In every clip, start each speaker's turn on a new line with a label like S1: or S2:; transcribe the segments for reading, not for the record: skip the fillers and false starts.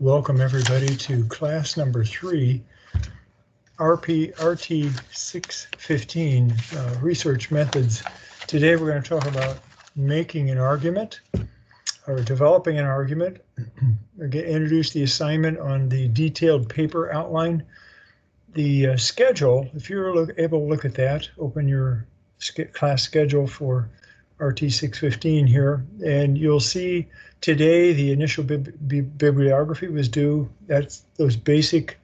S1: Welcome everybody to class number 3, RT615, research methods. Today we're going to talk about making an argument or developing an argument. We're going to introduce the assignment on the detailed paper outline. The schedule, if you're able to look at that, open your class schedule for RT615 here, and you'll see today the initial bibliography was due. That's those basic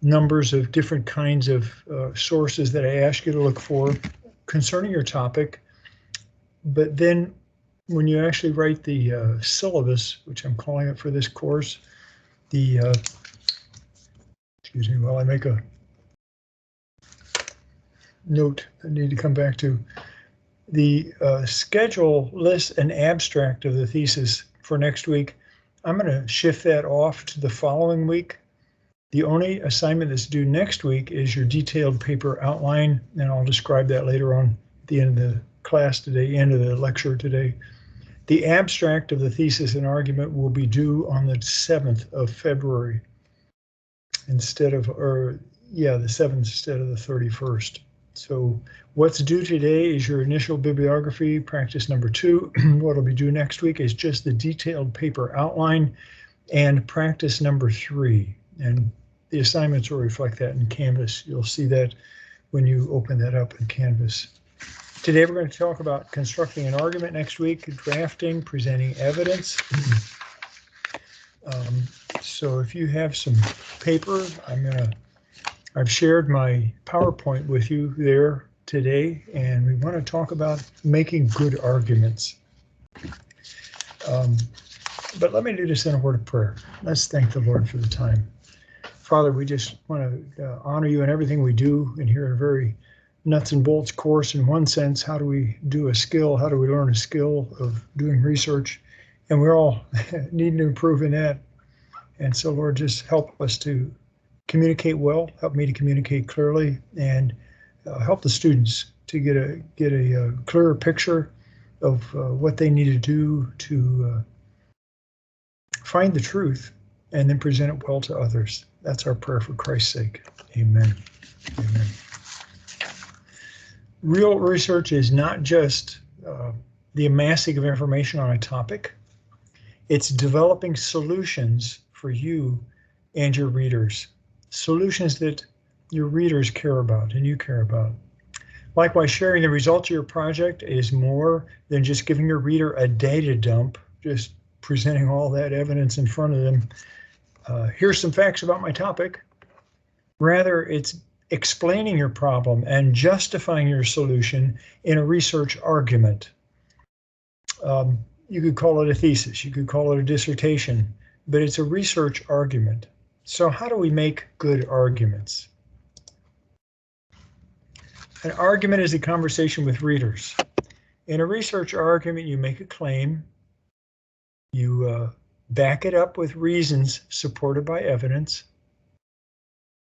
S1: numbers of different kinds of sources that I ask you to look for concerning your topic. But then when you actually write the syllabus, which I'm calling it for this course, the, excuse me while I make a note I need to come back to. The schedule lists an abstract of the thesis for next week. I'm going to shift that off to the following week. The only assignment that's due next week is your detailed paper outline, and I'll describe that later on at the end of the class today, end of the lecture today. The abstract of the thesis and argument will be due on the 7th of February instead of, the 7th instead of the 31st. So what's due today is your initial bibliography, practice number 2. What'll be due next week is just the detailed paper outline and practice number 3. And the assignments will reflect that in Canvas. You'll see that when you open that up in Canvas. Today we're going to talk about constructing an argument next week, drafting, presenting evidence. So if you have some paper, I've shared my PowerPoint with you there today, and we want to talk about making good arguments. But let me do this in a word of prayer. Let's thank the Lord for the time. Father, we just want to honor you in everything we do, and here a very nuts and bolts course in one sense. How do we do a skill? How do we learn a skill of doing research? And we're all needing to improve in that. And so, Lord, just help us to communicate well, help me to communicate clearly, and help the students to get a clearer picture of what they need to do to find the truth and then present it well to others. That's our prayer for Christ's sake. Amen. Amen. Real research is not just the amassing of information on a topic. It's developing solutions for you and your readers. Solutions that your readers care about and you care about. Likewise, sharing the results of your project is more than just giving your reader a data dump, just presenting all that evidence in front of them. Here's some facts about my topic. Rather, it's explaining your problem and justifying your solution in a research argument. You could call it a thesis, you could call it a dissertation, but it's a research argument. So how do we make good arguments? An argument is a conversation with readers. In a research argument, you make a claim, you back it up with reasons supported by evidence,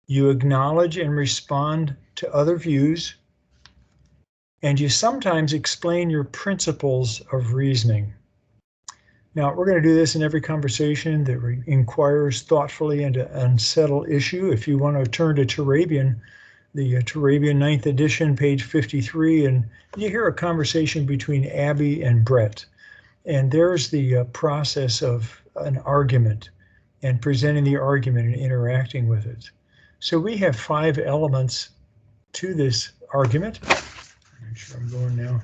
S1: you acknowledge and respond to other views, and you sometimes explain your principles of reasoning. Now, we're going to do this in every conversation that inquires thoughtfully into an unsettled issue. If you want to turn to Turabian, the Turabian 9th edition, page 53, and you hear a conversation between Abby and Brett. And there's the process of an argument and presenting the argument and interacting with it. So we have 5 elements to this argument. Make sure I'm going now.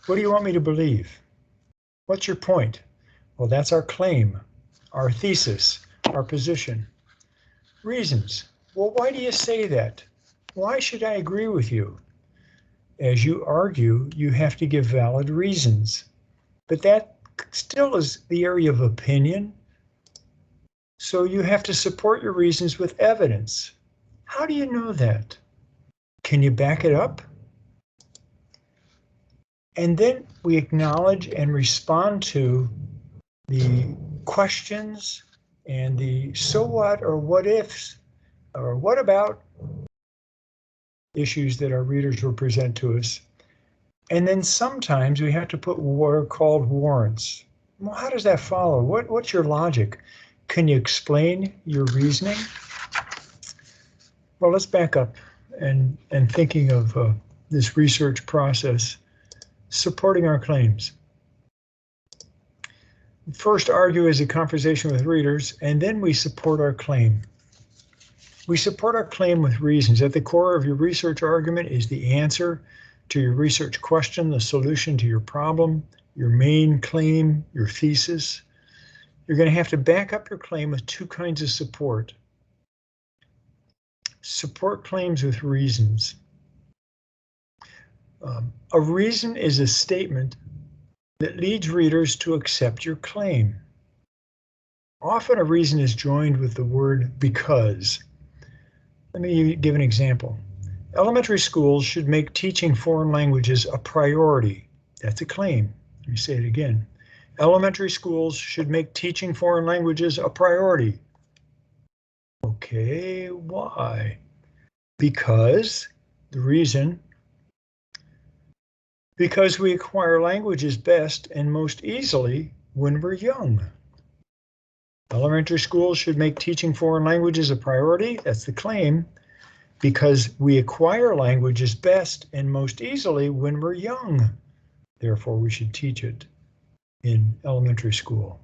S1: What do you want me to believe? What's your point? Well, that's our claim, our thesis, our position. Reasons. Well, why do you say that? Why should I agree with you? As you argue, you have to give valid reasons, but that still is the area of opinion. So you have to support your reasons with evidence. How do you know that? Can you back it up? And then we acknowledge and respond to the questions and the so what or what ifs or what about issues that our readers will present to us. And then sometimes we have to put what are called warrants. Well, how does that follow? What's your logic? Can you explain your reasoning? Well, let's back up and thinking of this research process, supporting our claims. First, argue as a conversation with readers, and then we support our claim. We support our claim with reasons. At the core of your research argument is the answer to your research question, the solution to your problem, your main claim, your thesis. You're going to have to back up your claim with two kinds of support. Support claims with reasons. A reason is a statement that leads readers to accept your claim. Often a reason is joined with the word because. Let me give an example. Elementary schools should make teaching foreign languages a priority. That's a claim. Let me say it again. Elementary schools should make teaching foreign languages a priority. Okay, why? Because the reason, because we acquire languages best and most easily when we're young. Elementary schools should make teaching foreign languages a priority. That's the claim. Because we acquire languages best and most easily when we're young. Therefore, we should teach it in elementary school.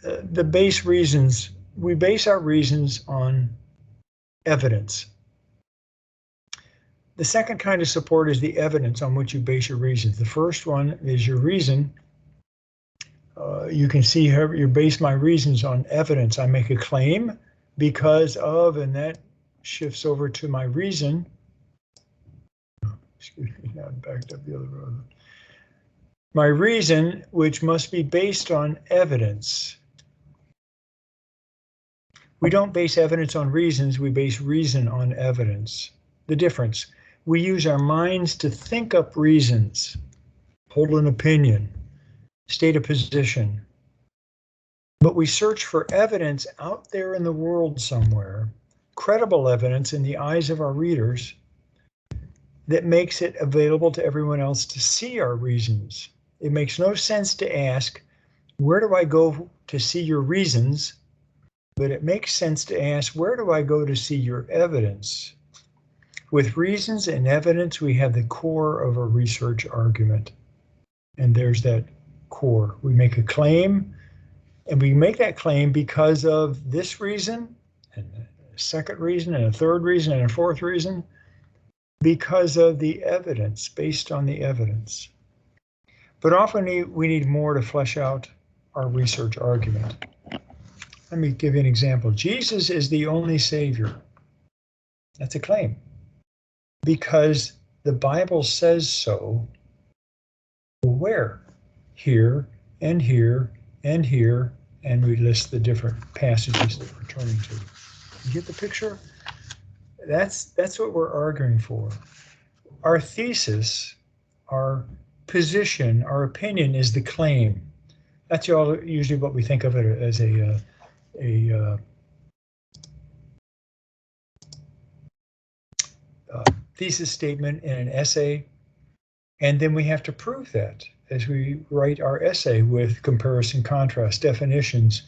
S1: The base reasons, we base our reasons on evidence. The second kind of support is the evidence on which you base your reasons. The first one is your reason. You can see how you base my reasons on evidence. I make a claim because of, and that shifts over to my reason. Excuse me, now I'm backed up the other road. My reason, which must be based on evidence. We don't base evidence on reasons, we base reason on evidence. The difference, we use our minds to think up reasons, hold an opinion, state a position. But we search for evidence out there in the world somewhere, credible evidence in the eyes of our readers that makes it available to everyone else to see our reasons. It makes no sense to ask, where do I go to see your reasons? But it makes sense to ask, where do I go to see your evidence? With reasons and evidence, we have the core of a research argument. And there's that core. We make a claim, and we make that claim because of this reason, and a second reason, and a third reason, and a fourth reason, because of the evidence, based on the evidence. But often we need more to flesh out our research argument. Let me give you an example. Jesus is the only Savior. That's a claim. Because the Bible says so. Where? Here, and here, and here, and we list the different passages that we're turning to. You get the picture? That's what we're arguing for. Our thesis, our position, our opinion is the claim. That's usually what we think of it as a thesis statement in an essay, and then we have to prove that as we write our essay with comparison, contrast, definitions,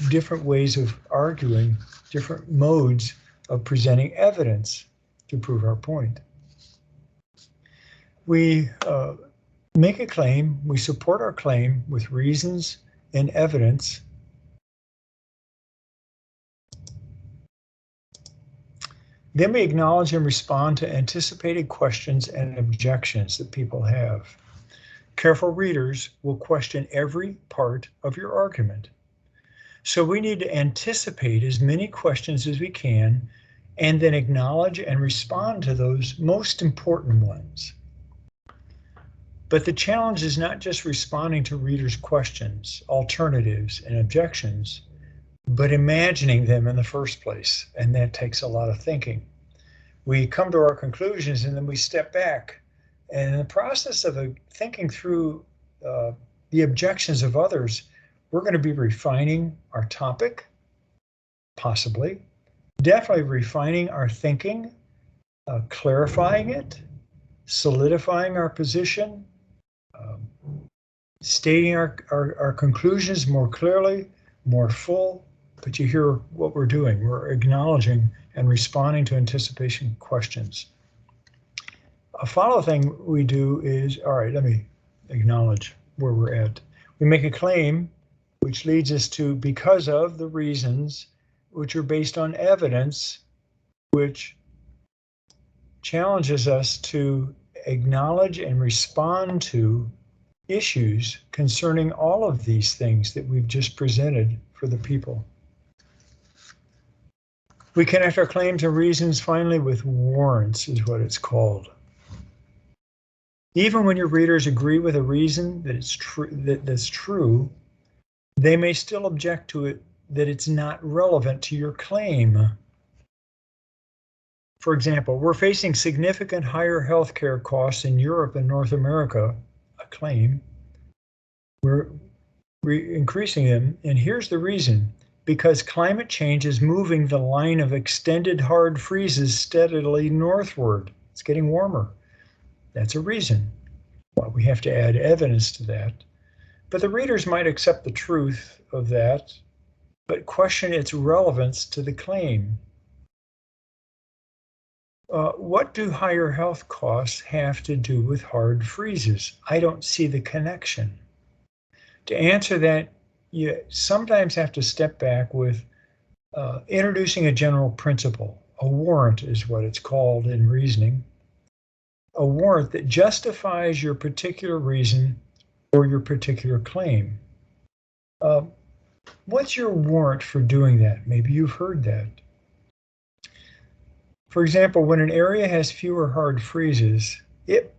S1: different ways of arguing, different modes of presenting evidence to prove our point. We make a claim, we support our claim with reasons and evidence. Then we acknowledge and respond to anticipated questions and objections that people have. Careful readers will question every part of your argument. So we need to anticipate as many questions as we can and then acknowledge and respond to those most important ones. But the challenge is not just responding to readers' questions, alternatives, and objections, but imagining them in the first place, and that takes a lot of thinking. We come to our conclusions and then we step back, and in the process of thinking through the objections of others, we're going to be refining our topic, possibly, definitely refining our thinking, clarifying it, solidifying our position, stating our conclusions more clearly, more full, but you hear what we're doing. We're acknowledging and responding to anticipation questions. A follow thing we do is, all right, let me acknowledge where we're at. We make a claim which leads us to because of the reasons which are based on evidence, which challenges us to acknowledge and respond to issues concerning all of these things that we've just presented for the people. We connect our claims and reasons finally with warrants, is what it's called. Even when your readers agree with a reason that it's true, that's true, they may still object to it, that it's not relevant to your claim. For example, we're facing significant higher healthcare costs in Europe and North America, a claim. We're increasing them, and here's the reason. Because climate change is moving the line of extended hard freezes steadily northward. It's getting warmer. That's a reason. Well, we have to add evidence to that. But the readers might accept the truth of that, but question its relevance to the claim. What do higher health costs have to do with hard freezes? I don't see the connection. To answer that, you sometimes have to step back with introducing a general principle. A warrant is what it's called in reasoning. A warrant that justifies your particular reason or your particular claim. What's your warrant for doing that? Maybe you've heard that. For example, when an area has fewer hard freezes, it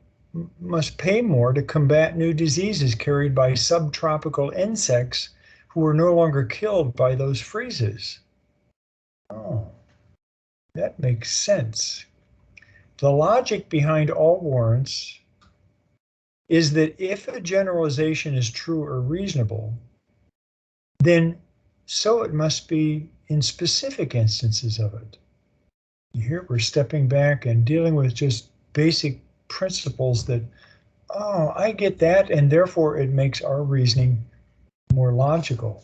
S1: must pay more to combat new diseases carried by subtropical insects who are no longer killed by those freezes. Oh, that makes sense. The logic behind all warrants is that if a generalization is true or reasonable, then so it must be in specific instances of it. Here we're stepping back and dealing with just basic principles that, oh, I get that, and therefore it makes our reasoning more logical,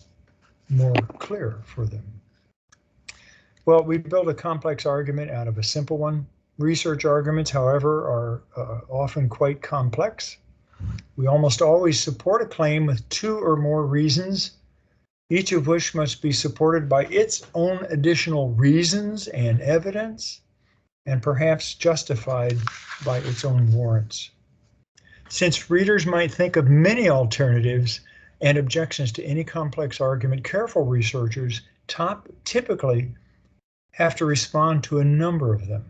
S1: more clear for them. Well, we build a complex argument out of a simple one. Research arguments, however, are often quite complex. We almost always support a claim with two or more reasons, each of which must be supported by its own additional reasons and evidence, and perhaps justified by its own warrants. Since readers might think of many alternatives and objections to any complex argument, careful researchers typically have to respond to a number of them.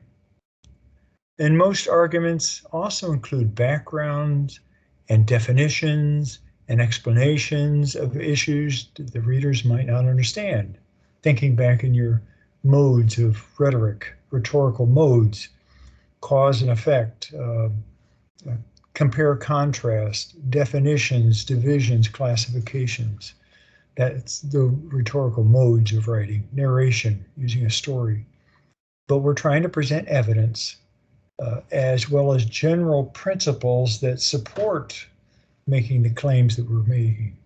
S1: And most arguments also include backgrounds and definitions and explanations of issues that the readers might not understand. Thinking back in your modes of rhetoric, rhetorical modes, cause and effect, compare contrast, definitions, divisions, classifications. That's the rhetorical modes of writing, narration, using a story. But we're trying to present evidence as well as general principles that support making the claims that we're making.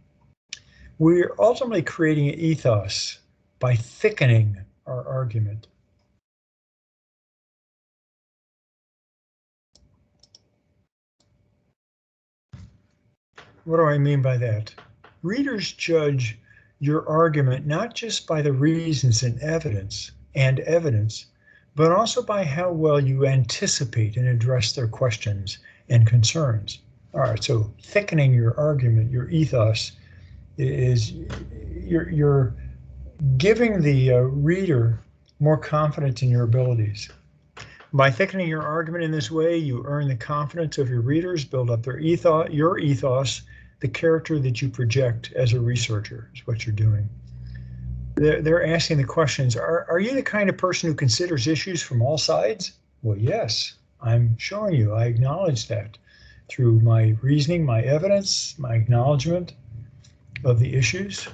S1: We're ultimately creating an ethos by thickening our argument. What do I mean by that? Readers judge your argument not just by the reasons and evidence, but also by how well you anticipate and address their questions and concerns. All right, so thickening your argument, your ethos, is you're giving the reader more confidence in your abilities. By thickening your argument in this way, you earn the confidence of your readers, build up their ethos, your ethos, the character that you project as a researcher is what you're doing. They're asking the questions, are you the kind of person who considers issues from all sides? Well, yes, I'm showing you, I acknowledge that through my reasoning, my evidence, my acknowledgement of the issues.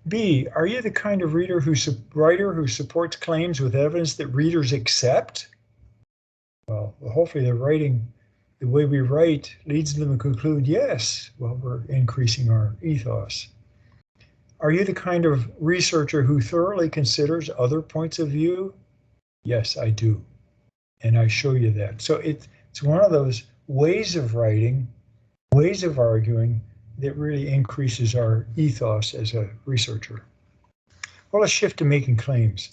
S1: B, are you the kind of writer who supports claims with evidence that readers accept? Well, hopefully the way we write leads them to conclude, yes, well, we're increasing our ethos. Are you the kind of researcher who thoroughly considers other points of view? Yes, I do. And I show you that. So it's one of those ways of writing, ways of arguing that really increases our ethos as a researcher. Well, let's shift to making claims.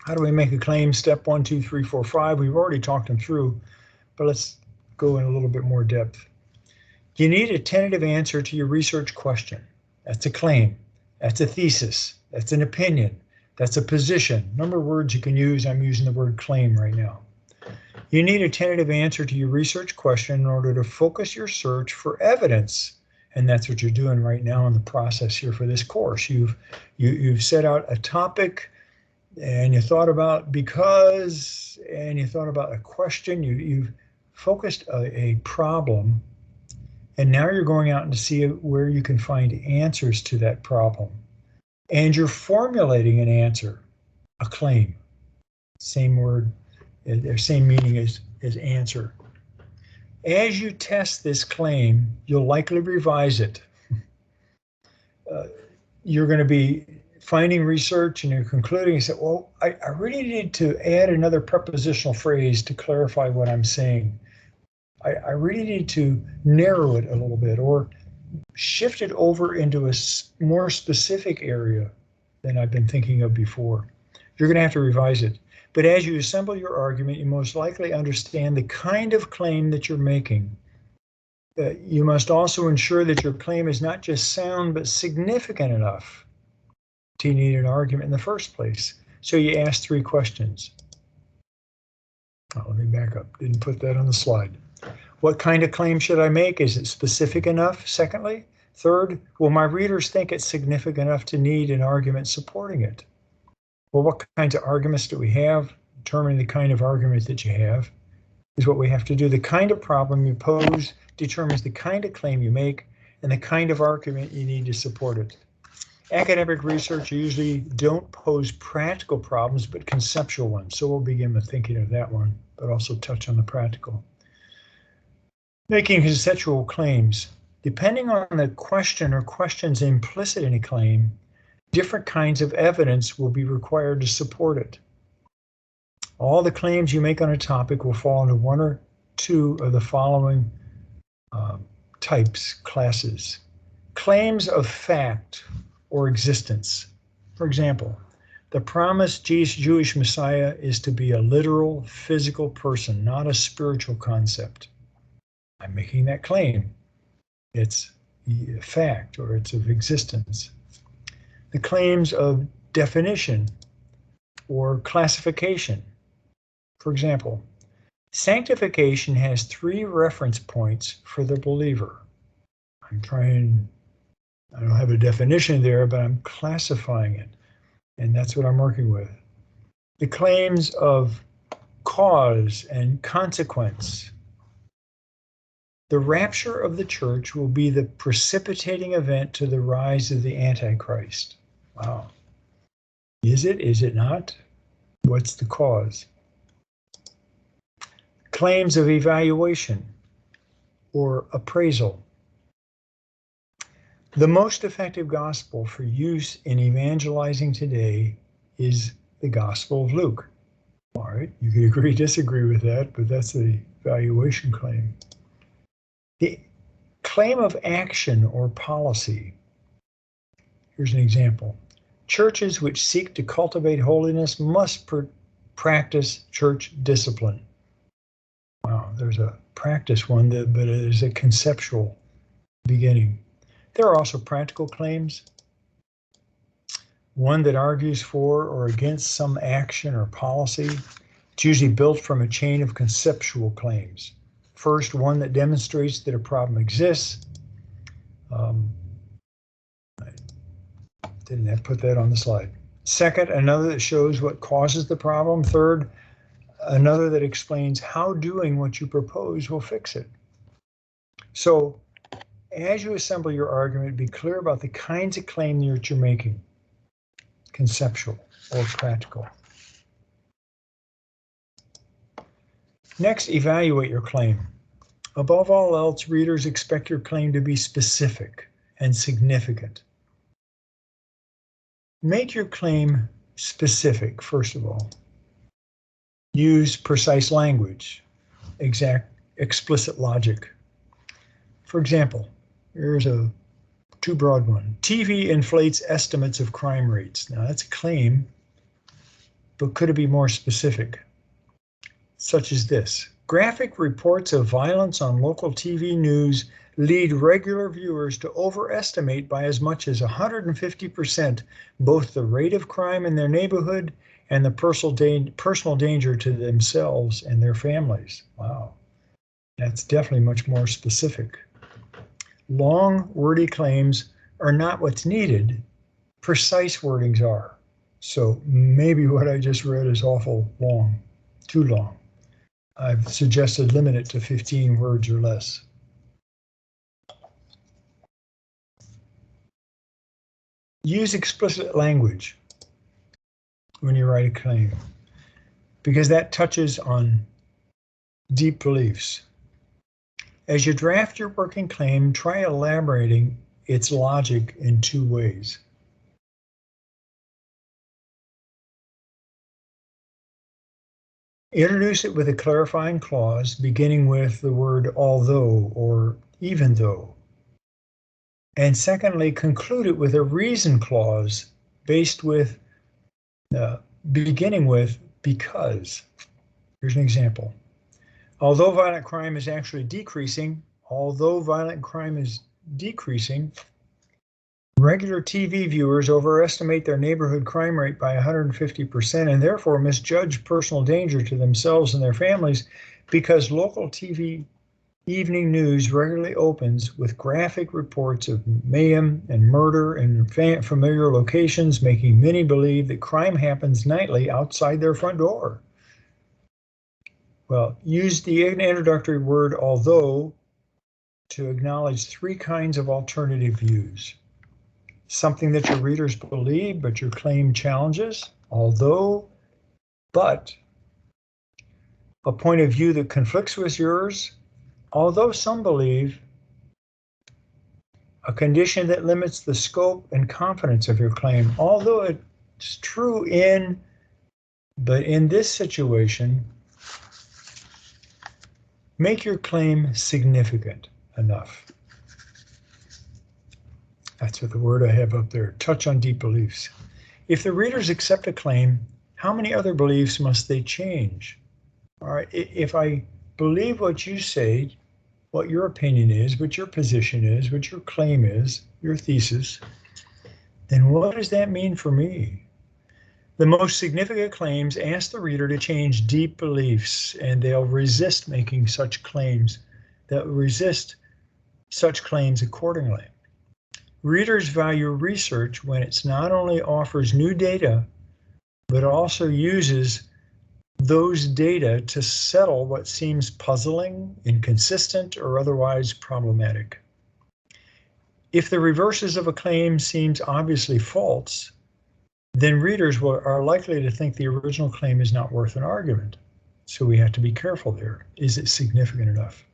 S1: How do we make a claim? Step 1, 2, 3, 4, 5. We've already talked them through, but let's go in a little bit more depth. You need a tentative answer to your research question. That's a claim. That's a thesis. That's an opinion. That's a position. Number of words you can use. I'm using the word claim right now. You need a tentative answer to your research question in order to focus your search for evidence. And that's what you're doing right now in the process here for this course. You've set out a topic, and you thought about because, and you thought about a question. You've focused a problem, and now you're going out to see where you can find answers to that problem. And you're formulating an answer, a claim. Same word, or same meaning as answer. As you test this claim, you'll likely revise it. You're going to be finding research and you're concluding, you say, well, I really need to add another prepositional phrase to clarify what I'm saying. I really need to narrow it a little bit or shift it over into a more specific area than I've been thinking of before. You're going to have to revise it. But as you assemble your argument, you most likely understand the kind of claim that you're making. You must also ensure that your claim is not just sound, but significant enough to need an argument in the first place. So you ask 3 questions. Oh, let me back up. Didn't put that on the slide. What kind of claim should I make? Is it specific enough? Secondly. Third, will my readers think it's significant enough to need an argument supporting it? Well, what kinds of arguments do we have? Determining the kind of argument that you have is what we have to do. The kind of problem you pose determines the kind of claim you make and the kind of argument you need to support it. Academic research usually don't pose practical problems, but conceptual ones. So we'll begin with thinking of that one, but also touch on the practical. Making conceptual claims. Depending on the question or questions implicit in a claim, different kinds of evidence will be required to support it. All the claims you make on a topic will fall into 1 or 2 of the following types, classes. Claims of fact or existence. For example, the promised Jewish Messiah is to be a literal, physical person, not a spiritual concept. I'm making that claim. It's a fact or it's of existence. The claims of definition or classification. For example, sanctification has 3 reference points for the believer. I don't have a definition there, but I'm classifying it, and that's what I'm working with. The claims of cause and consequence. The rapture of the church will be the precipitating event to the rise of the Antichrist. Wow. Is it? Is it not? What's the cause? Claims of evaluation or appraisal. The most effective gospel for use in evangelizing today is the Gospel of Luke. All right, you could agree, disagree with that, but that's the evaluation claim. The claim of action or policy. Here's an example. Churches which seek to cultivate holiness must practice church discipline. Wow, there's a practice one, but it is a conceptual beginning. There are also practical claims. One that argues for or against some action or policy. It's usually built from a chain of conceptual claims. First, one that demonstrates that a problem exists. I didn't have to put that on the slide. Second, another that shows what causes the problem. Third, another that explains how doing what you propose will fix it. So, as you assemble your argument, be clear about the kinds of claim that you're making, conceptual or practical. Next, evaluate your claim. Above all else, readers expect your claim to be specific and significant. Make your claim specific, first of all. Use precise language, explicit logic. For example, here's a too broad one. TV inflates estimates of crime rates. Now that's a claim, but could it be more specific? Such as this. Graphic reports of violence on local TV news lead regular viewers to overestimate by as much as 150% both the rate of crime in their neighborhood and the personal danger to themselves and their families. Wow, that's definitely much more specific. Long, wordy claims are not what's needed. Precise wordings are. So maybe what I just read is awful long, too long. I've suggested limit it to 15 words or less. Use explicit language when you write a claim, because that touches on deep beliefs. As you draft your working claim, try elaborating its logic in two ways. Introduce it with a clarifying clause beginning with the word although or even though. And secondly, conclude it with a reason clause beginning with because. Here's an example. Although violent crime is actually decreasing, regular TV viewers overestimate their neighborhood crime rate by 150% and therefore misjudge personal danger to themselves and their families because local TV evening news regularly opens with graphic reports of mayhem and murder in familiar locations, making many believe that crime happens nightly outside their front door. Well, use the introductory word although to acknowledge three kinds of alternative views. Something that your readers believe, but your claim challenges, although, but. A point of view that conflicts with yours, although some believe. A condition that limits the scope and confidence of your claim, although it's true but in this situation, make your claim significant enough. That's what the word I have up there, touch on deep beliefs. If the readers accept a claim, how many other beliefs must they change? All right, if I believe what you say, what your opinion is, what your position is, what your claim is, your thesis, then what does that mean for me? The most significant claims ask the reader to change deep beliefs, and they'll resist making such claims. They'll resist such claims accordingly. Readers value research when it not only offers new data, but also uses those data to settle what seems puzzling, inconsistent, or otherwise problematic. If the reverses of a claim seems obviously false, then readers are likely to think the original claim is not worth an argument. So we have to be careful there. Is it significant enough?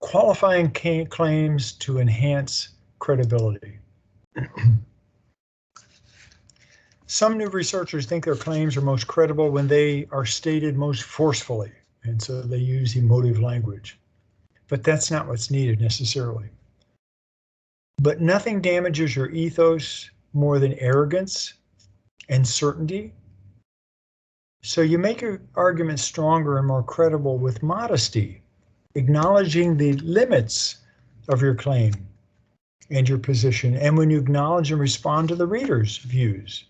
S1: Qualifying claims to enhance credibility. Some new researchers think their claims are most credible when they are stated most forcefully, and so they use emotive language. But that's not what's needed necessarily. But nothing damages your ethos more than arrogance and certainty. So you make your argument stronger and more credible with modesty, acknowledging the limits of your claim and your position, and when you acknowledge and respond to the reader's views.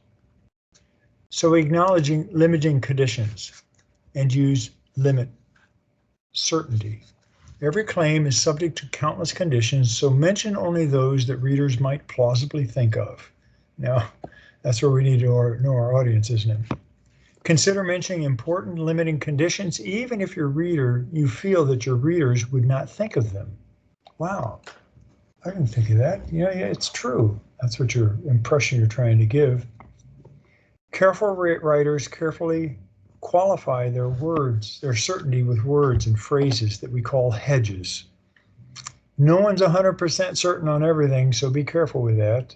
S1: So acknowledging limiting conditions and use limit certainty. Every claim is subject to countless conditions, so mention only those that readers might plausibly think of. Now, that's where we need to know our audience, isn't it? Consider mentioning important limiting conditions, even if you feel that your readers would not think of them. Wow, I didn't think of that. Yeah, it's true. That's what your impression you're trying to give. Careful writers carefully qualify their words, their certainty with words and phrases that we call hedges. No one's 100% certain on everything, so be careful with that.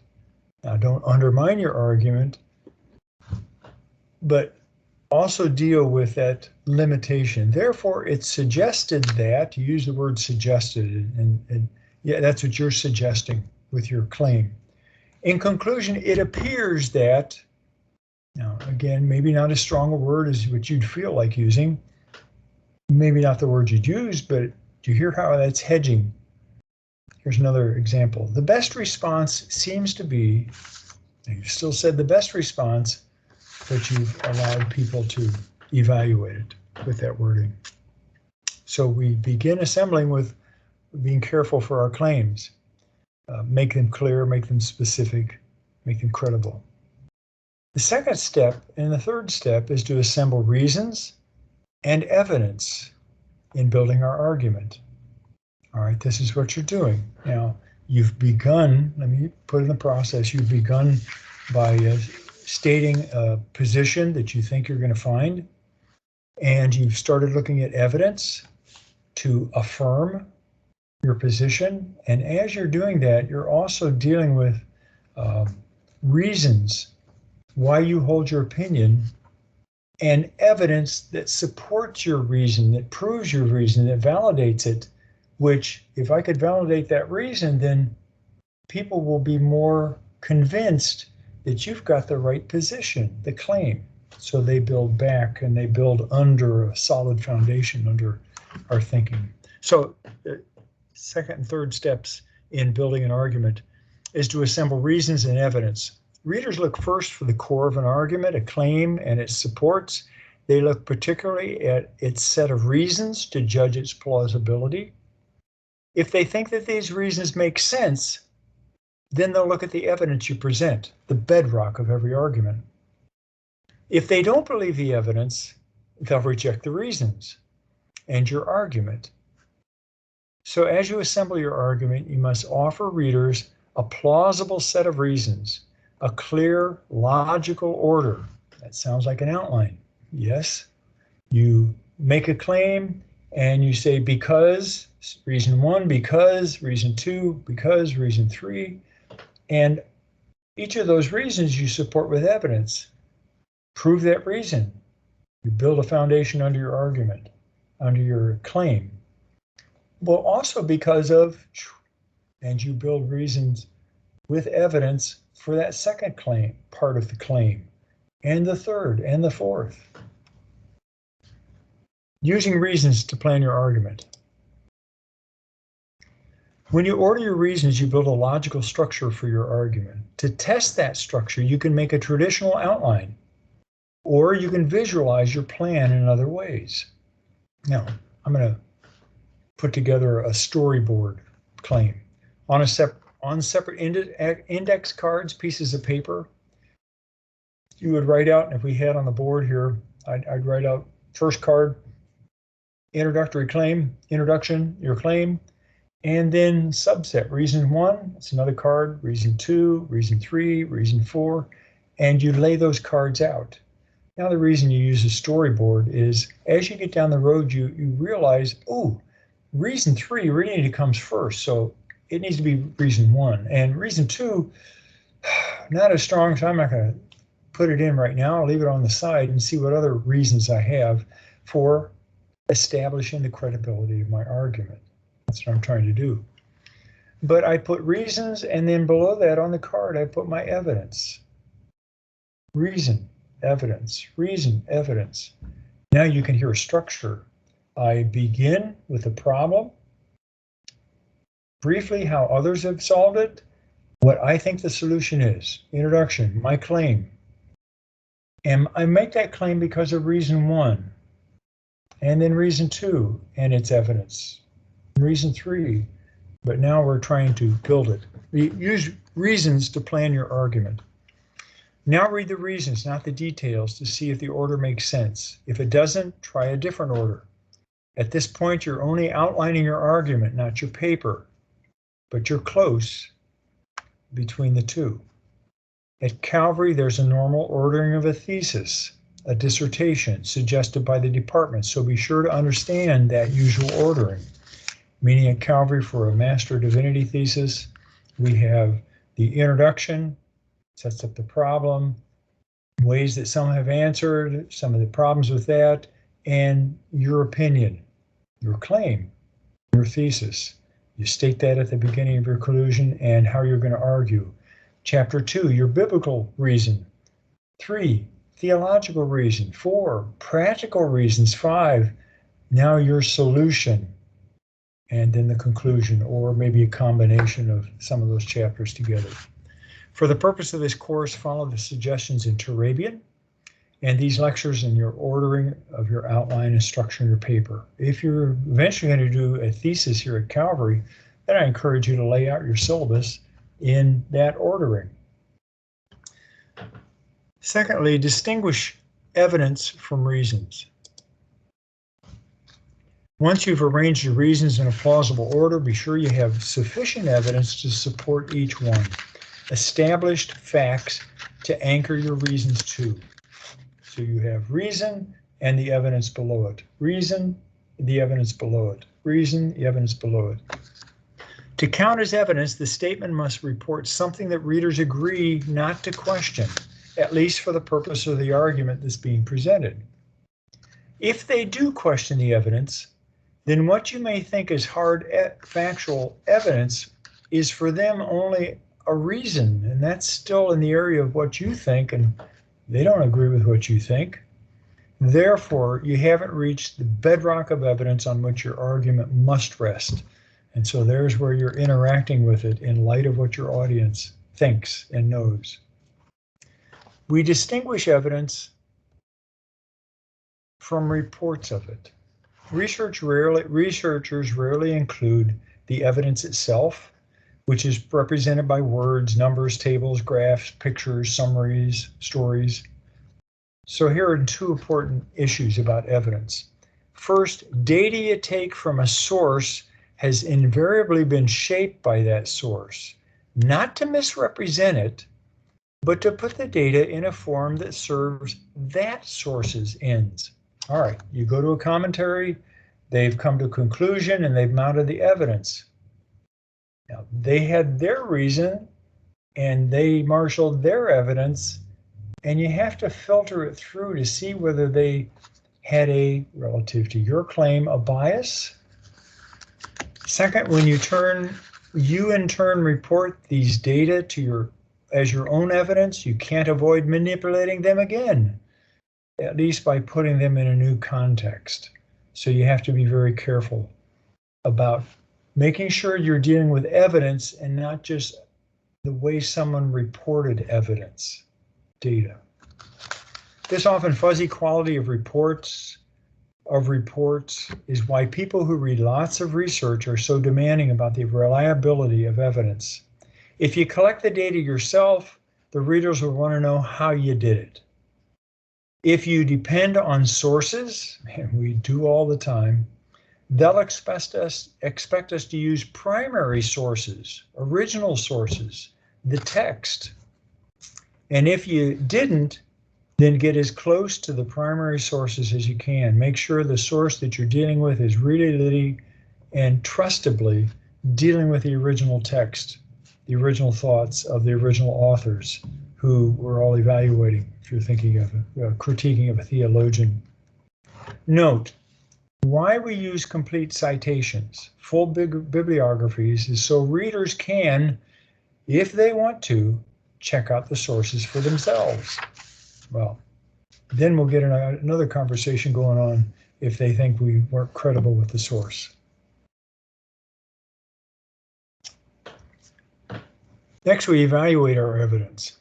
S1: Now, don't undermine your argument, but also deal with that limitation. Therefore, it's suggested that, you use the word suggested, and yeah, that's what you're suggesting with your claim. In conclusion, it appears that, now again, maybe not as strong a word as what you'd feel like using, maybe not the word you'd use, but do you hear how that's hedging? Here's another example. The best response seems to be, and you've still said the best response, but you've allowed people to evaluate it with that wording. So we begin assembling with being careful for our claims. Make them clear, make them specific, make them credible. The second step and the third step is to assemble reasons and evidence in building our argument. All right, this is what you're doing. Now, you've begun, let me put in the process, you've begun by stating a position that you think you're going to find, and you've started looking at evidence to affirm your position. And as you're doing that, you're also dealing with reasons why you hold your opinion and evidence that supports your reason, that proves your reason, that validates it, which if I could validate that reason, then people will be more convinced that you've got the right position, the claim. So they build back and they build under a solid foundation under our thinking. So second and third steps in building an argument is to assemble reasons and evidence. Readers look first for the core of an argument, a claim, and its supports. They look particularly at its set of reasons to judge its plausibility. If they think that these reasons make sense, then they'll look at the evidence you present, the bedrock of every argument. If they don't believe the evidence, they'll reject the reasons and your argument. So as you assemble your argument, you must offer readers a plausible set of reasons, a clear, logical order. That sounds like an outline. Yes, you make a claim and you say because, reason one, because, reason two, because, reason three, and each of those reasons you support with evidence. Prove that reason. You build a foundation under your argument, under your claim. Well, also because of, and you build reasons with evidence for that second claim, part of the claim, and the third, and the fourth. Using reasons to plan your argument. When you order your reasons, you build a logical structure for your argument. To test that structure, you can make a traditional outline, or you can visualize your plan in other ways. Now, I'm going to put together a storyboard claim. On separate index cards, pieces of paper, you would write out, and if we had on the board here, I'd write out first card, introductory claim, introduction, your claim, and then subset, reason one, it's another card, reason two, reason three, reason four, and you lay those cards out. Now the reason you use a storyboard is as you get down the road, you realize, oh, reason three really comes first, so it needs to be reason one. And reason two, not as strong, so I'm not going to put it in right now. I'll leave it on the side and see what other reasons I have for establishing the credibility of my argument. That's what I'm trying to do. But I put reasons, and then below that on the card, I put my evidence. Reason, evidence, reason, evidence. Now you can hear a structure. I begin with a problem, briefly how others have solved it, what I think the solution is, introduction, my claim. And I make that claim because of reason one, and then reason two, and its evidence, reason three, but now we're trying to build it. Use reasons to plan your argument. Now read the reasons, not the details, to see if the order makes sense. If it doesn't, try a different order. At this point, you're only outlining your argument, not your paper, but you're close between the two. At Calvary, there's a normal ordering of a thesis. a dissertation suggested by the department. So be sure to understand that usual ordering. Meaning at Calvary for a Master of Divinity thesis, we have the introduction, sets up the problem, ways that some have answered, some of the problems with that, and your opinion, your claim, your thesis. You state that at the beginning of your conclusion and how you're going to argue. Chapter 2, your biblical reason. 3, theological reason. 4, practical reasons. 5, now your solution. And then the conclusion, or maybe a combination of some of those chapters together. For the purpose of this course, follow the suggestions in Turabian and these lectures in your ordering of your outline and structure in your paper. If you're eventually going to do a thesis here at Calvary, then I encourage you to lay out your syllabus in that ordering. Secondly, distinguish evidence from reasons. Once you've arranged your reasons in a plausible order, be sure you have sufficient evidence to support each one. Established facts to anchor your reasons to. So you have reason and the evidence below it. Reason, the evidence below it. Reason, the evidence below it. To count as evidence, the statement must report something that readers agree not to question, at least for the purpose of the argument that's being presented. If they do question the evidence, then what you may think is hard factual evidence is for them only a reason, and that's still in the area of what you think, and they don't agree with what you think. Therefore, you haven't reached the bedrock of evidence on which your argument must rest. And so there's where you're interacting with it in light of what your audience thinks and knows. We distinguish evidence from reports of it. Researchers rarely include the evidence itself, which is represented by words, numbers, tables, graphs, pictures, summaries, stories. So here are 2 important issues about evidence. First, data you take from a source has invariably been shaped by that source, not to misrepresent it, but to put the data in a form that serves that source's ends. All right, you go to a commentary, they've come to a conclusion, and they've mounted the evidence. Now, they had their reason, and they marshaled their evidence, and you have to filter it through to see whether they had a, relative to your claim, a bias. Second, when you in turn report these data to as your own evidence, you can't avoid manipulating them again, at least by putting them in a new context. So you have to be very careful about making sure you're dealing with evidence and not just the way someone reported evidence, data. This often fuzzy quality of reports is why people who read lots of research are so demanding about the reliability of evidence. If you collect the data yourself, the readers will want to know how you did it. If you depend on sources, and we do all the time, they'll expect us to use primary sources, original sources, the text. And if you didn't, then get as close to the primary sources as you can. Make sure the source that you're dealing with is really and trustably dealing with the original text, the original thoughts of the original authors who we're all evaluating, if you're thinking of critiquing of a theologian. Note, why we use complete citations, full bibliographies, is so readers can, if they want to, check out the sources for themselves. Well, then we'll get another conversation going on if they think we weren't credible with the source. Next, we evaluate our evidence.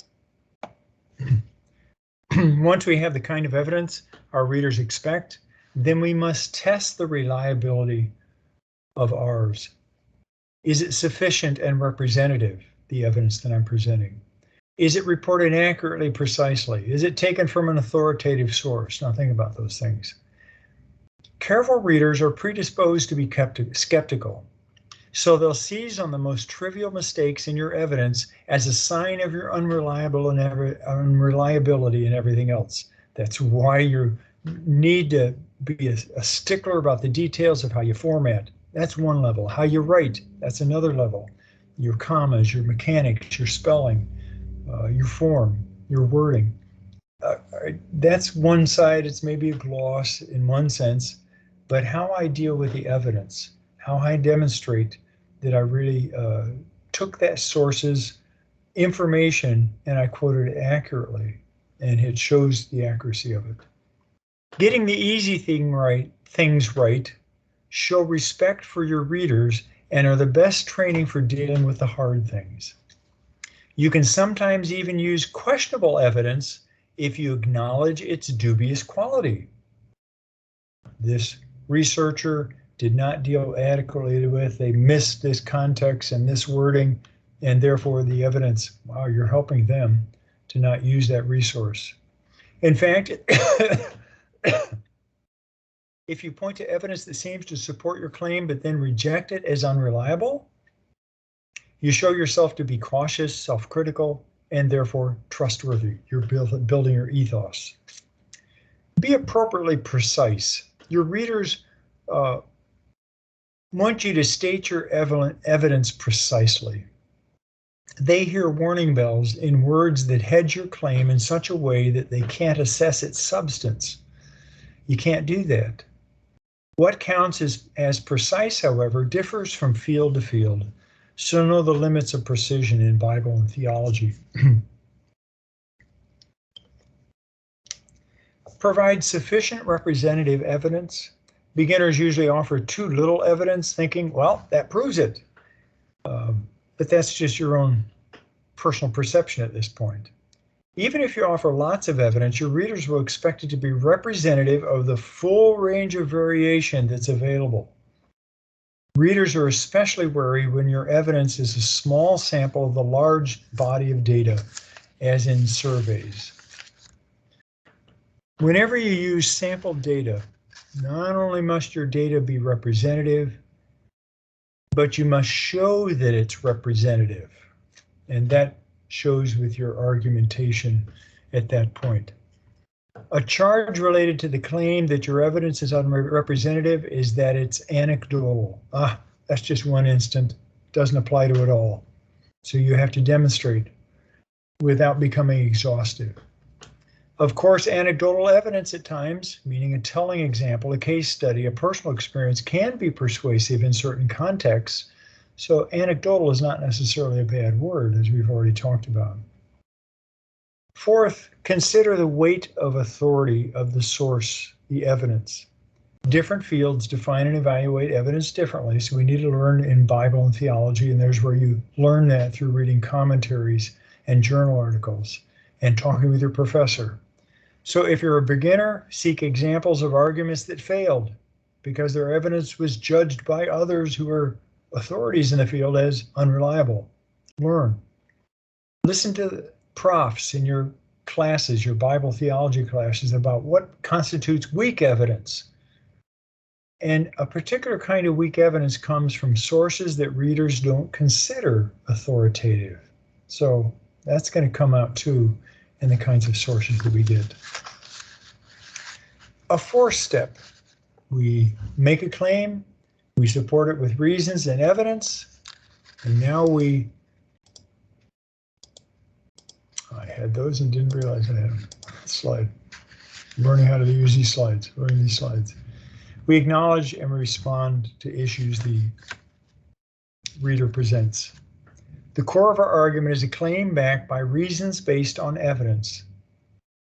S1: Once we have the kind of evidence our readers expect, then we must test the reliability of ours. Is it sufficient and representative, the evidence that I'm presenting? Is it reported accurately, precisely? Is it taken from an authoritative source? Now think about those things. Careful readers are predisposed to be skeptical, so they'll seize on the most trivial mistakes in your evidence as a sign of your unreliability and everything else That's why you need to be a stickler about the details of how you format. That's one level. How you write, that's another level. Your commas, your mechanics, your spelling, your form, your wording. That's one side. It's maybe a gloss in one sense, but how I deal with the evidence, how I demonstrate that I really took that source's information and I quoted it accurately, and it shows the accuracy of it. Getting the easy things right, show respect for your readers, and are the best training for dealing with the hard things. You can sometimes even use questionable evidence if you acknowledge its dubious quality. This researcher did not deal adequately with, they missed this context and this wording, and therefore the evidence, wow, you're helping them to not use that resource. In fact, if you point to evidence that seems to support your claim but then reject it as unreliable, you show yourself to be cautious, self-critical, and therefore trustworthy. You're building your ethos. Be appropriately precise. Your readers want you to state your evidence precisely. They hear warning bells in words that hedge your claim in such a way that they can't assess its substance. You can't do that. What counts as precise, however, differs from field to field. So know the limits of precision in Bible and theology. Provide sufficient representative evidence. Beginners usually offer too little evidence, thinking, well, that proves it. But that's just your own personal perception at this point. Even if you offer lots of evidence, your readers will expect it to be representative of the full range of variation that's available. Readers are especially wary when your evidence is a small sample of the large body of data, as in surveys. Whenever you use sample data, not only must your data be representative, but you must show that it's representative. And that shows with your argumentation at that point. A charge related to the claim that your evidence is unrepresentative is that it's anecdotal. That's just one instant, doesn't apply to it all. So you have to demonstrate without becoming exhaustive. Of course, anecdotal evidence at times, meaning a telling example, a case study, a personal experience, can be persuasive in certain contexts. So anecdotal is not necessarily a bad word, as we've already talked about. Fourth, consider the weight of authority of the source, the evidence. Different fields define and evaluate evidence differently, so we need to learn in Bible and theology, and there's where you learn that through reading commentaries and journal articles and talking with your professor. So if you're a beginner, seek examples of arguments that failed because their evidence was judged by others who are authorities in the field as unreliable. Learn. Listen to profs in your classes, your Bible theology classes, about what constitutes weak evidence. And a particular kind of weak evidence comes from sources that readers don't consider authoritative. So that's going to come out too in the kinds of sources that we get. A fourth step, we make a claim, we support it with reasons and evidence, and now I had those and didn't realize I had them. Slide. Learning how to use these slides, learning these slides. We acknowledge and respond to issues the reader presents. The core of our argument is a claim backed by reasons based on evidence.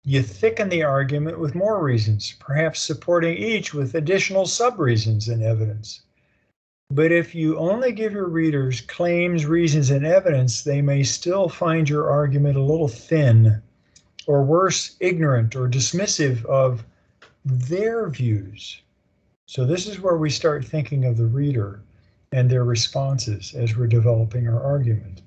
S1: You thicken the argument with more reasons, perhaps supporting each with additional sub-reasons and evidence. But if you only give your readers claims, reasons, and evidence, they may still find your argument a little thin, or worse, ignorant or dismissive of their views. So this is where we start thinking of the reader and their responses as we're developing our argument.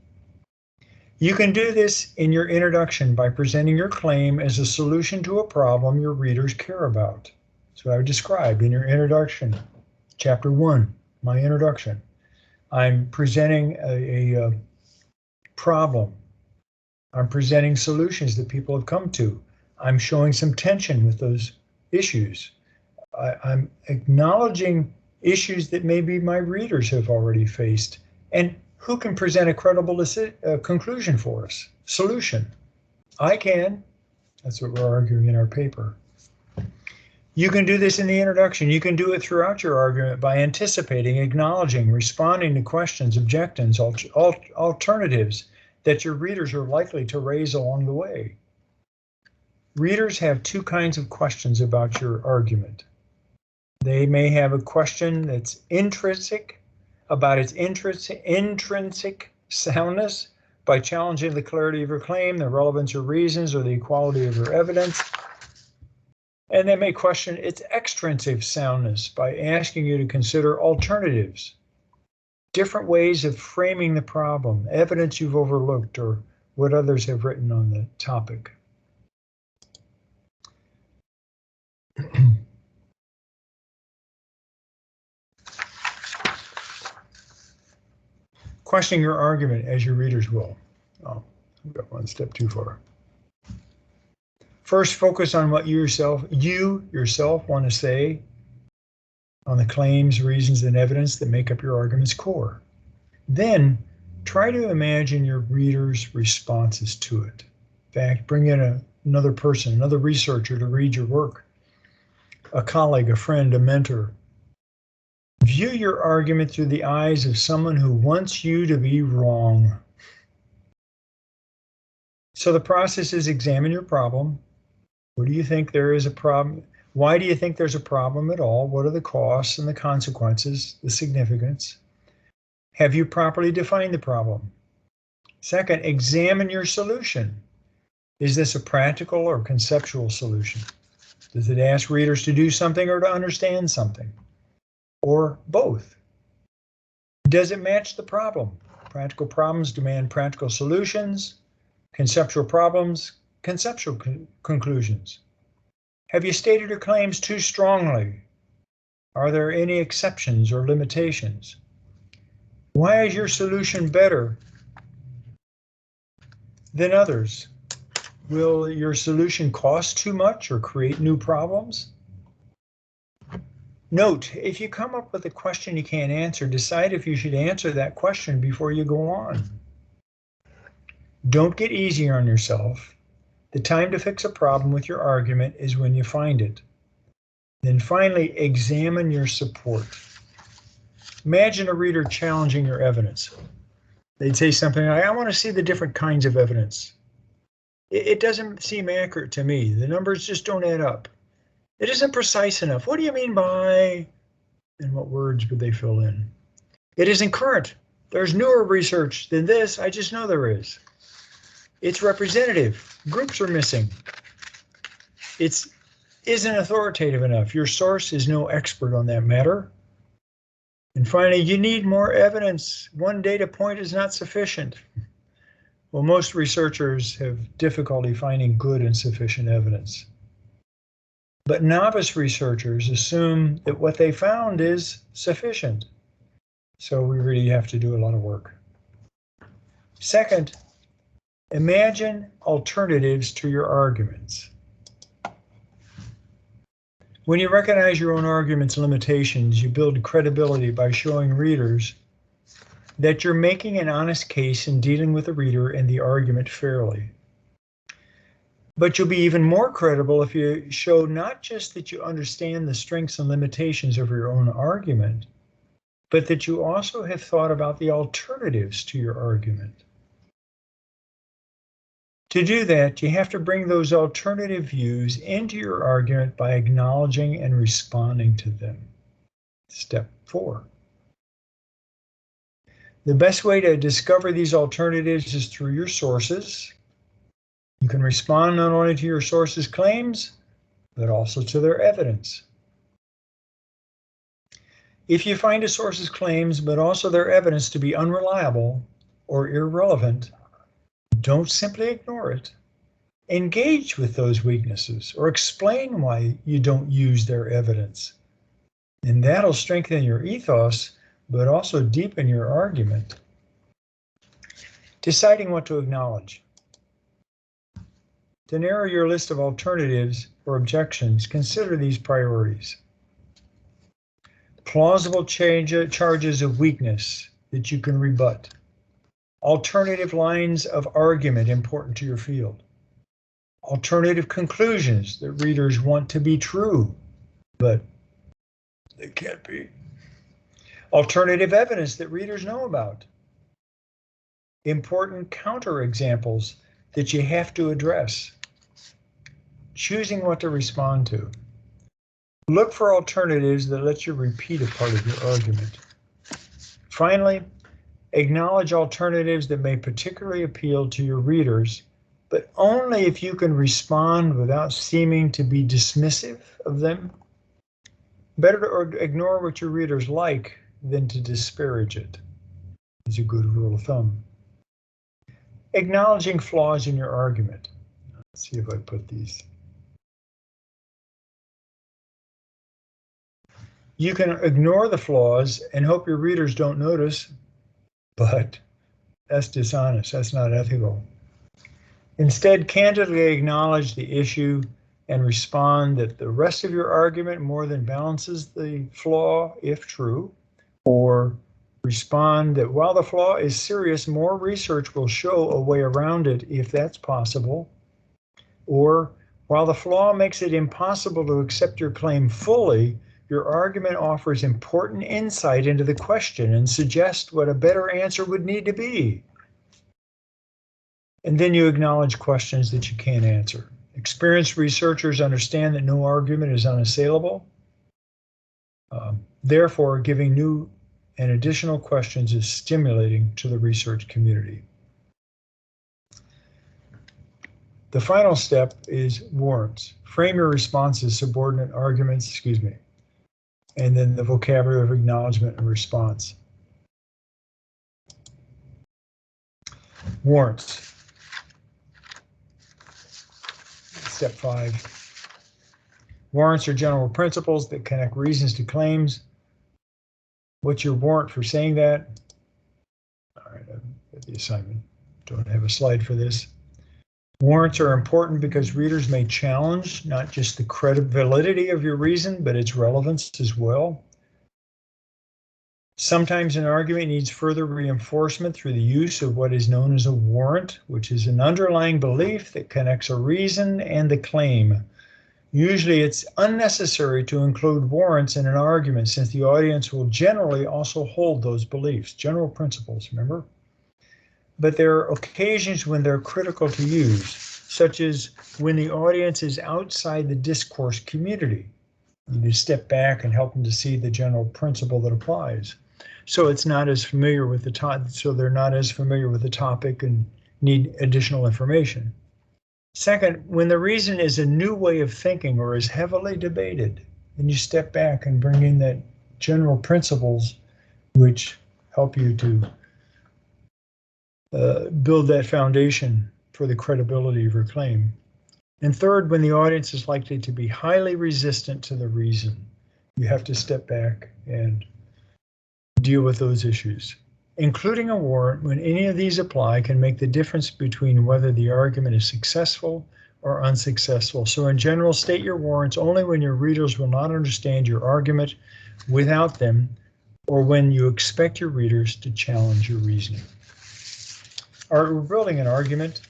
S1: You can do this in your introduction by presenting your claim as a solution to a problem your readers care about. So I described in your introduction, chapter 1, my introduction. I'm presenting a problem. I'm presenting solutions that people have come to. I'm showing some tension with those issues. I'm acknowledging issues that maybe my readers have already faced, and who can present a credible conclusion for us, solution. I can. That's what we're arguing in our paper. You can do this in the introduction. You can do it throughout your argument by anticipating, acknowledging, responding to questions, objections, alternatives that your readers are likely to raise along the way. Readers have two kinds of questions about your argument. They may have a question that's intrinsic, about its intrinsic soundness, by challenging the clarity of your claim, the relevance of reasons, or the equality of your evidence. And they may question its extrinsic soundness by asking you to consider alternatives, different ways of framing the problem, evidence you've overlooked, or what others have written on the topic. Questioning your argument as your readers will. Oh, I've got one step too far. First, focus on what you yourself want to say on the claims, reasons, and evidence that make up your argument's core. Then, try to imagine your readers' responses to it. In fact, bring in another person, another researcher to read your work, a colleague, a friend, a mentor. View your argument through the eyes of someone who wants you to be wrong. So the process is examine your problem. What do you think there is a problem? Why do you think there's a problem at all? What are the costs and the consequences, the significance? Have you properly defined the problem? Second, examine your solution. Is this a practical or conceptual solution? Does it ask readers to do something or to understand something? Or both? Does it match the problem? Practical problems demand practical solutions. Conceptual problems, conceptual conclusions. Have you stated your claims too strongly? Are there any exceptions or limitations? Why is your solution better than others? Will your solution cost too much or create new problems? Note, if you come up with a question you can't answer, decide if you should answer that question before you go on. Don't get easy on yourself. The time to fix a problem with your argument is when you find it. Then finally, examine your support. Imagine a reader challenging your evidence. They'd say something like, I want to see the different kinds of evidence. It doesn't seem accurate to me. The numbers just don't add up. It isn't precise enough. What do you mean by? And what words would they fill in? It isn't current. There's newer research than this. I just know there is. It's representative. Groups are missing. It isn't authoritative enough. Your source is no expert on that matter. And finally, you need more evidence. One data point is not sufficient. Well, most researchers have difficulty finding good and sufficient evidence. But novice researchers assume that what they found is sufficient. So we really have to do a lot of work. Second, imagine alternatives to your arguments. When you recognize your own argument's limitations, you build credibility by showing readers that you're making an honest case in dealing with the reader and the argument fairly. But you'll be even more credible if you show not just that you understand the strengths and limitations of your own argument, but that you also have thought about the alternatives to your argument. To do that, you have to bring those alternative views into your argument by acknowledging and responding to them. Step 4. The best way to discover these alternatives is through your sources. You can respond not only to your sources' claims, but also to their evidence. If you find a source's claims, but also their evidence to be unreliable or irrelevant, don't simply ignore it. Engage with those weaknesses or explain why you don't use their evidence. And that'll strengthen your ethos, but also deepen your argument. Deciding what to acknowledge. To narrow your list of alternatives or objections, consider these priorities. Plausible charges of weakness that you can rebut. Alternative lines of argument important to your field. Alternative conclusions that readers want to be true, but they can't be. Alternative evidence that readers know about. Important counterexamples that you have to address. Choosing what to respond to. Look for alternatives that let you repeat a part of your argument. Finally, acknowledge alternatives that may particularly appeal to your readers, but only if you can respond without seeming to be dismissive of them. Better to ignore what your readers like than to disparage it, is a good rule of thumb. Acknowledging flaws in your argument. Let's see if I put these. You can ignore the flaws and hope your readers don't notice, but that's dishonest, that's not ethical. Instead, candidly acknowledge the issue and respond that the rest of your argument more than balances the flaw, if true, or respond that while the flaw is serious, more research will show a way around it if that's possible, or while the flaw makes it impossible to accept your claim fully, your argument offers important insight into the question and suggests what a better answer would need to be. And then you acknowledge questions that you can't answer. Experienced researchers understand that no argument is unassailable. Therefore, giving new and additional questions is stimulating to the research community. The final step is warrants. Frame your responses, subordinate arguments, and then the vocabulary of acknowledgement and response. Warrants. Step 5. Warrants are general principles that connect reasons to claims. What's your warrant for saying that? All right, I've got the assignment. Don't have a slide for this. Warrants are important because readers may challenge not just the credibility of your reason, but its relevance as well. Sometimes an argument needs further reinforcement through the use of what is known as a warrant, which is an underlying belief that connects a reason and the claim. Usually it's unnecessary to include warrants in an argument since the audience will generally also hold those beliefs, general principles, remember? But there are occasions when they're critical to use, such as when the audience is outside the discourse community. You need to step back and help them to see the general principle that applies. So it's not as familiar with the topic, so they're not as familiar with the topic and need additional information. Second, when the reason is a new way of thinking or is heavily debated, then you step back and bring in that general principles which help you to build that foundation for the credibility of your claim. And third, when the audience is likely to be highly resistant to the reason, you have to step back and deal with those issues. Including a warrant when any of these apply can make the difference between whether the argument is successful or unsuccessful. So in general, state your warrants only when your readers will not understand your argument without them, or when you expect your readers to challenge your reasoning. All right, we're building an argument,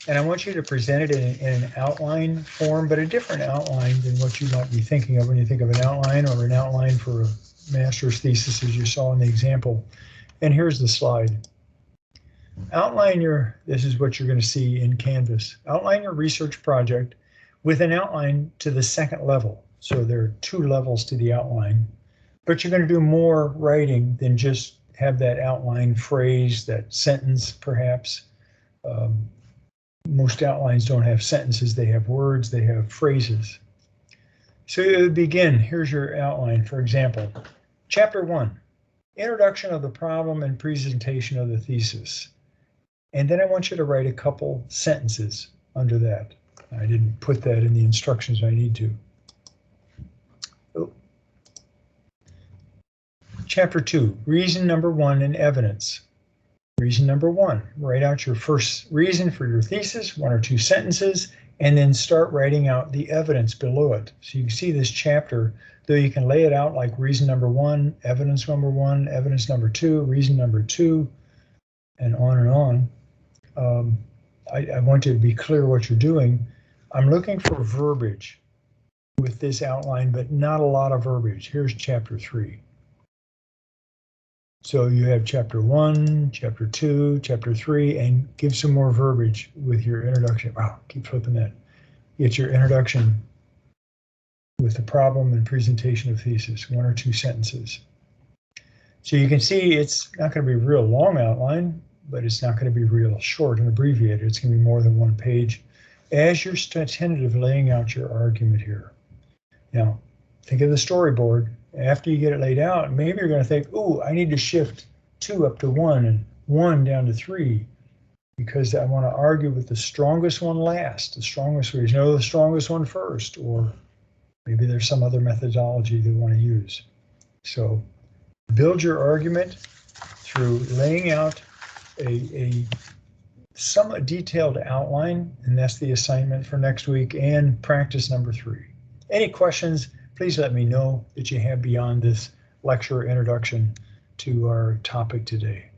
S1: and I want you to present it in an outline form, but a different outline than what you might be thinking of when you think of an outline, or an outline for a master's thesis as you saw in the example. And here's the slide. Outline this is what you're going to see in Canvas. Outline your research project with an outline to the second level. So there are 2 levels to the outline, but you're going to do more writing than just have that outline phrase, that sentence perhaps. Most outlines don't have sentences, they have words, they have phrases. So you begin, here's your outline, for example. Chapter 1, introduction of the problem and presentation of the thesis. And then I want you to write a couple sentences under that. I didn't put that in the instructions, I need to. Chapter 2, reason number 1 and evidence. Reason number 1, write out your first reason for your thesis, 1 or 2 sentences, and then start writing out the evidence below it. So you can see this chapter, though you can lay it out like reason number 1, evidence number 1, evidence number 2, reason number 2, and on and on. I want to be clear what you're doing. I'm looking for verbiage with this outline, but not a lot of verbiage. Here's chapter 3. So you have chapter 1, chapter 2, chapter 3, and give some more verbiage with your introduction. Wow, keep flipping that. Get your introduction with the problem and presentation of thesis, 1 or 2 sentences. So you can see it's not going to be a real long outline, but it's not going to be real short and abbreviated. It's going to be more than 1 page as you're tentative laying out your argument here. Now, think of the storyboard. After you get it laid out, maybe you're going to think, oh, I need to shift 2 up to 1 and 1 down to 3 because I want to argue with the strongest one last, the strongest reason, or the strongest one first, or maybe there's some other methodology they want to use. So build your argument through laying out a somewhat detailed outline, and that's the assignment for next week and practice number 3. Any questions, please let me know that you have beyond this lecture introduction to our topic today.